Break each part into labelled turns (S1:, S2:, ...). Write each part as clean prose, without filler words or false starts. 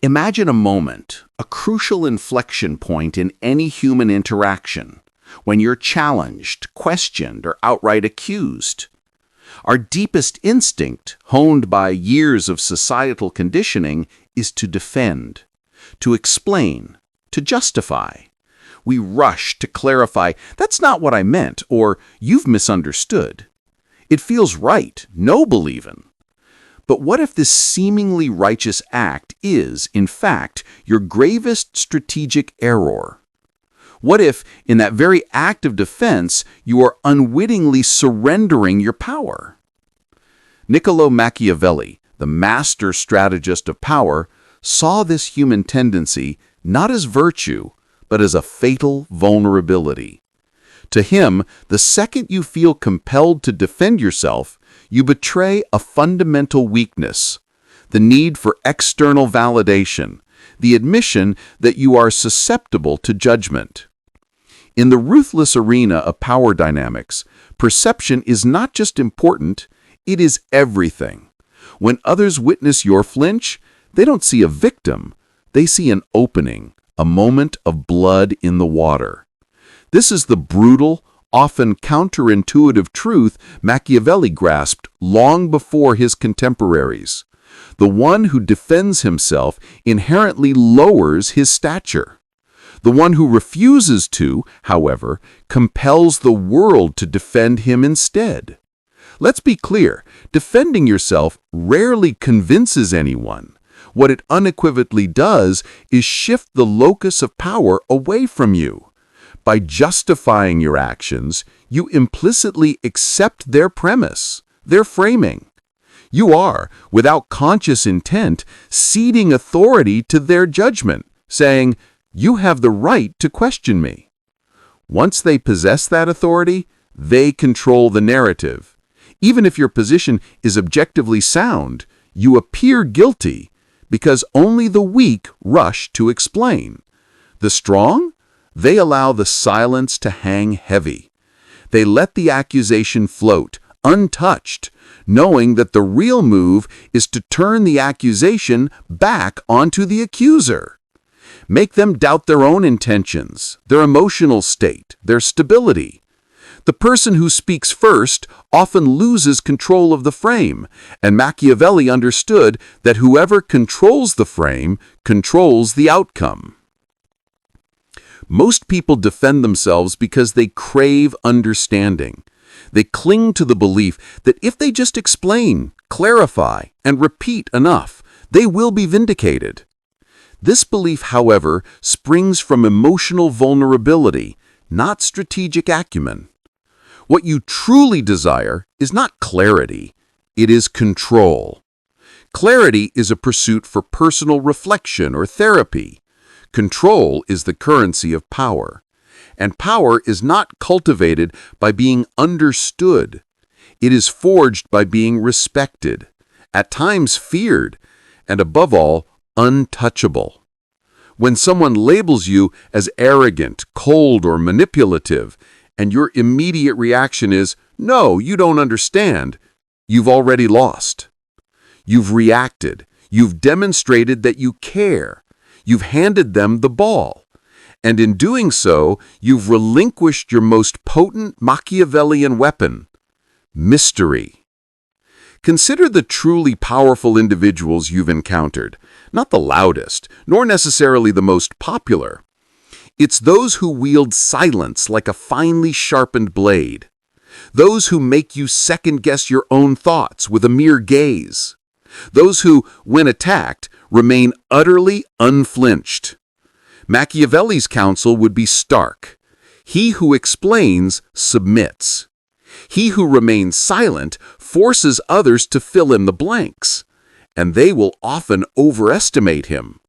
S1: Imagine a moment, a crucial inflection point in any human interaction, when you're challenged, questioned, or outright accused. Our deepest instinct, honed by years of societal conditioning, is to defend, to explain, to justify. We rush to clarify, "That's not what I meant," or "You've misunderstood." It feels right, noble even. But what if this seemingly righteous act is, in fact, your gravest strategic error? What if, in that very act of defense, you are unwittingly surrendering your power? Niccolo Machiavelli, the master strategist of power, saw this human tendency not as virtue, but as a fatal vulnerability. To him, the second you feel compelled to defend yourself, you betray a fundamental weakness, the need for external validation, the admission that you are susceptible to judgment. In the ruthless arena of power dynamics, perception is not just important, it is everything. When others witness your flinch, they don't see a victim, they see an opening, a moment of blood in the water. This is the brutal, often counterintuitive truth Machiavelli grasped long before his contemporaries. The one who defends himself inherently lowers his stature. The one who refuses to, however, compels the world to defend him instead. Let's be clear, defending yourself rarely convinces anyone. What it unequivocally does is shift the locus of power away from you. By justifying your actions, you implicitly accept their premise, their framing. You are, without conscious intent, ceding authority to their judgment, saying, "You have the right to question me." Once they possess that authority, they control the narrative. Even if your position is objectively sound, you appear guilty because only the weak rush to explain. The strong? They allow the silence to hang heavy. They let the accusation float, untouched, knowing that the real move is to turn the accusation back onto the accuser. Make them doubt their own intentions, their emotional state, their stability. The person who speaks first often loses control of the frame, and Machiavelli understood that whoever controls the frame controls the outcome. Most people defend themselves because they crave understanding. They cling to the belief that if they just explain, clarify, and repeat enough, they will be vindicated. This belief, however, springs from emotional vulnerability, not strategic acumen. What you truly desire is not clarity, it is control. Clarity is a pursuit for personal reflection or therapy. Control is the currency of power, and power is not cultivated by being understood. It is forged by being respected, at times feared, and above all, untouchable. When someone labels you as arrogant, cold, or manipulative, and your immediate reaction is, "No, you don't understand," you've already lost. You've reacted. You've demonstrated that you care. You've handed them the ball. And in doing so, you've relinquished your most potent Machiavellian weapon, mystery. Consider the truly powerful individuals you've encountered, not the loudest, nor necessarily the most popular. It's those who wield silence like a finely sharpened blade. Those who make you second-guess your own thoughts with a mere gaze. Those who, when attacked, remain utterly unflinched. Machiavelli's counsel would be stark. He who explains submits. He who remains silent forces others to fill in the blanks, and they will often overestimate him.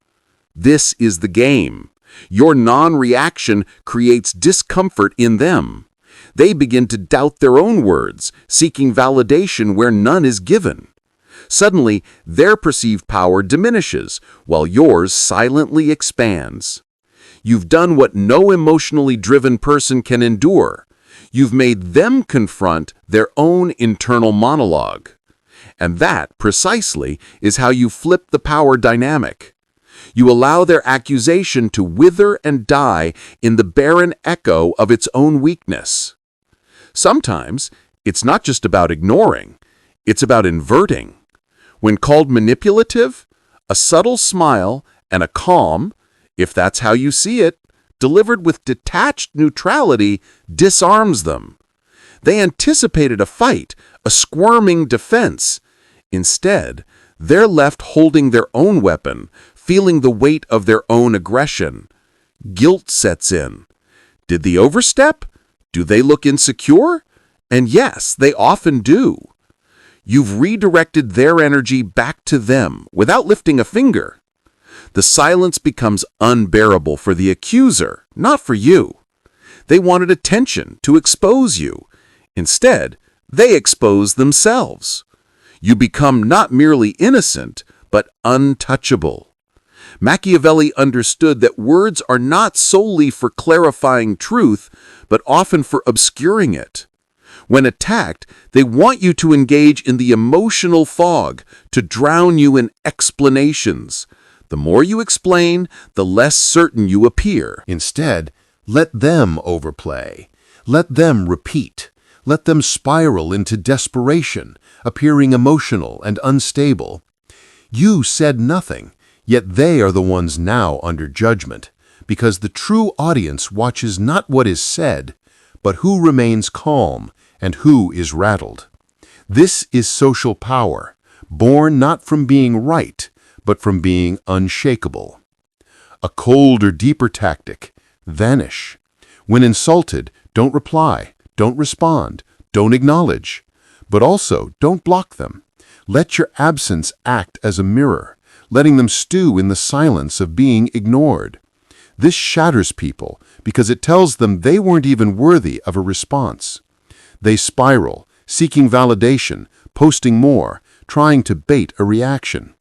S1: This is the game. Your non-reaction creates discomfort in them. They begin to doubt their own words, seeking validation where none is given. Suddenly, their perceived power diminishes, while yours silently expands. You've done what no emotionally driven person can endure. You've made them confront their own internal monologue. And that, precisely, is how you flip the power dynamic. You allow their accusation to wither and die in the barren echo of its own weakness. Sometimes, it's not just about ignoring, it's about inverting. When called manipulative, a subtle smile and a calm, if that's how you see it, delivered with detached neutrality, disarms them. They anticipated a fight, a squirming defense. Instead, they're left holding their own weapon, feeling the weight of their own aggression. Guilt sets in. Did they overstep? Do they look insecure? And yes, they often do. You've redirected their energy back to them without lifting a finger. The silence becomes unbearable for the accuser, not for you. They wanted attention to expose you. Instead, they expose themselves. You become not merely innocent, but untouchable. Machiavelli understood that words are not solely for clarifying truth, but often for obscuring it. When attacked, they want you to engage in the emotional fog, to drown you in explanations. The more you explain, the less certain you appear.
S2: Instead, let them overplay. Let them repeat. Let them spiral into desperation, appearing emotional and unstable. You said nothing, yet they are the ones now under judgment, because the true audience watches not what is said, but who remains calm and who is rattled. This is social power, born not from being right, but from being unshakable. A colder, deeper tactic: vanish. When insulted, don't reply, don't respond, don't acknowledge. But also, don't block them. Let your absence act as a mirror, letting them stew in the silence of being ignored. This shatters people because it tells them they weren't even worthy of a response. They spiral, seeking validation, posting more, trying to bait a reaction.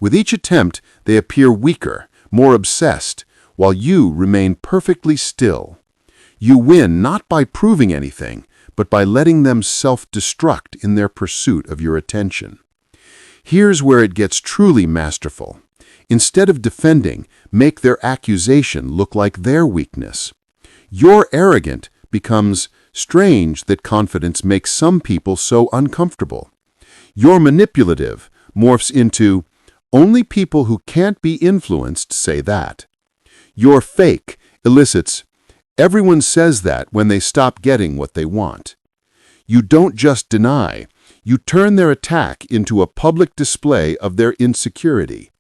S2: With each attempt, they appear weaker, more obsessed, while you remain perfectly still. You win not by proving anything, but by letting them self-destruct in their pursuit of your attention. Here's where it gets truly masterful. Instead of defending, make their accusation look like their weakness. Your arrogant becomes strange that confidence makes some people so uncomfortable. Your manipulative morphs into only people who can't be influenced say that. Your fake elicits everyone says that when they stop getting what they want. You don't just deny, you turn their attack into a public display of their insecurity.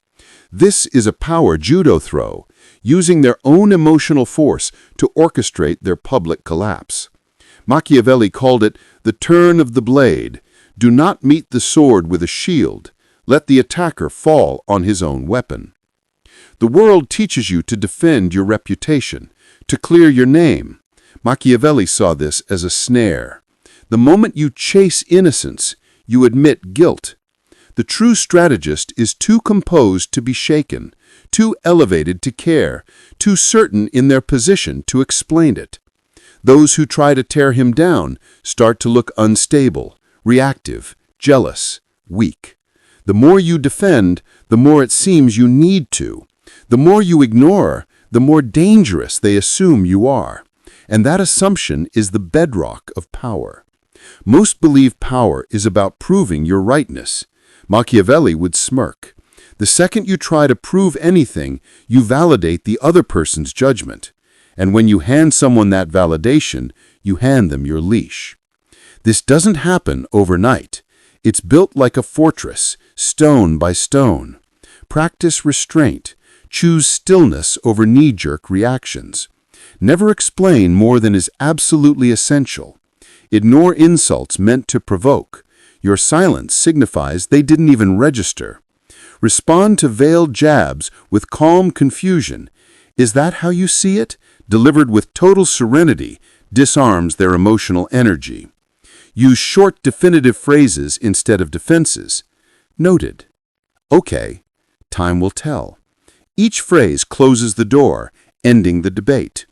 S2: This is a power judo throw, using their own emotional force to orchestrate their public collapse. Machiavelli called it the turn of the blade. Do not meet the sword with a shield. Let the attacker fall on his own weapon. The world teaches you to defend your reputation, to clear your name. Machiavelli saw this as a snare. The moment you chase innocence, you admit guilt. The true strategist is too composed to be shaken, too elevated to care, too certain in their position to explain it. Those who try to tear him down start to look unstable, reactive, jealous, weak. The more you defend, the more it seems you need to. The more you ignore, the more dangerous they assume you are. And that assumption is the bedrock of power. Most believe power is about proving your rightness. Machiavelli would smirk. The second you try to prove anything, you validate the other person's judgment. And when you hand someone that validation, you hand them your leash. This doesn't happen overnight. It's built like a fortress, stone by stone. Practice restraint. Choose stillness over knee-jerk reactions. Never explain more than is absolutely essential. Ignore insults meant to provoke. Your silence signifies they didn't even register. Respond to veiled jabs with calm confusion. Is that how you see it? Delivered with total serenity, disarms their emotional energy. Use short, definitive phrases instead of defenses. Noted. Okay, time will tell. Each phrase closes the door, ending the debate.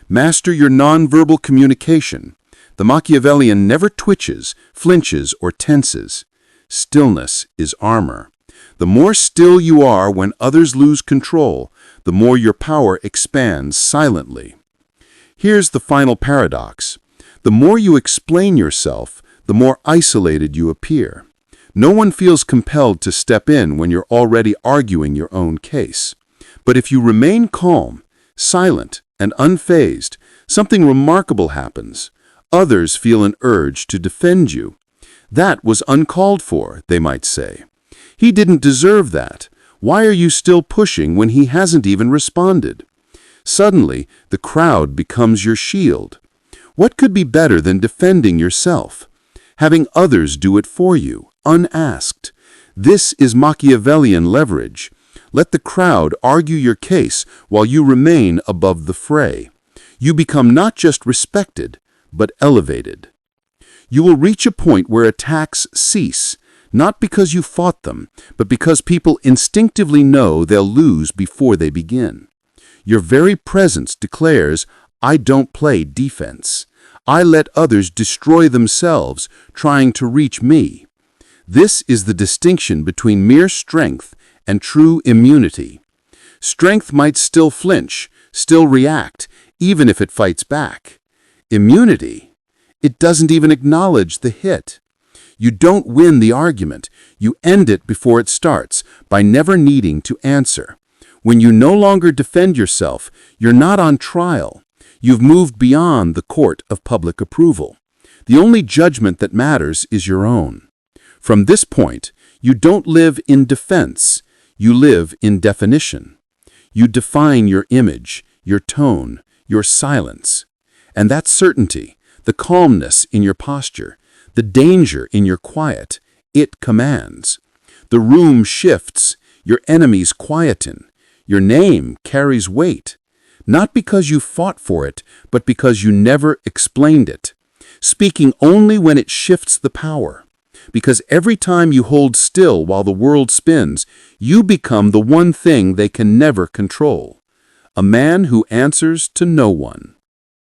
S2: Master your nonverbal communication. The Machiavellian never twitches, flinches, or tenses. Stillness is armor. The more still you are when others lose control, the more your power expands silently. Here's the final paradox. The more you explain yourself, the more isolated you appear. No one feels compelled to step in when you're already arguing your own case. But if you remain calm, silent, and unfazed, something remarkable happens. Others feel an urge to defend you. That was uncalled for, they might say. He didn't deserve that. Why are you still pushing when he hasn't even responded? Suddenly, the crowd becomes your shield. What could be better than defending yourself? Having others do it for you, unasked. This is Machiavellian leverage. Let the crowd argue your case while you remain above the fray. You become not just respected, but elevated. You will reach a point where attacks cease, not because you fought them, but because people instinctively know they'll lose before they begin. Your very presence declares, I don't play defense. I let others destroy themselves trying to reach me. This is the distinction between mere strength and true immunity. Strength might still flinch, still react, even if it fights back. Immunity, it doesn't even acknowledge the hit. You don't win the argument, you end it before it starts, by never needing to answer. When you no longer defend yourself, you're not on trial. You've moved beyond the court of public approval. The only judgment that matters is your own. From this point, you don't live in defense, you live in definition. You define your image, your tone, your silence. And that certainty, the calmness in your posture, the danger in your quiet, it commands. The room shifts, your enemies quieten, your name carries weight, not because you fought for it, but because you never explained it, speaking only when it shifts the power. Because every time you hold still while the world spins, you become the one thing they can never control. A man who answers to no one.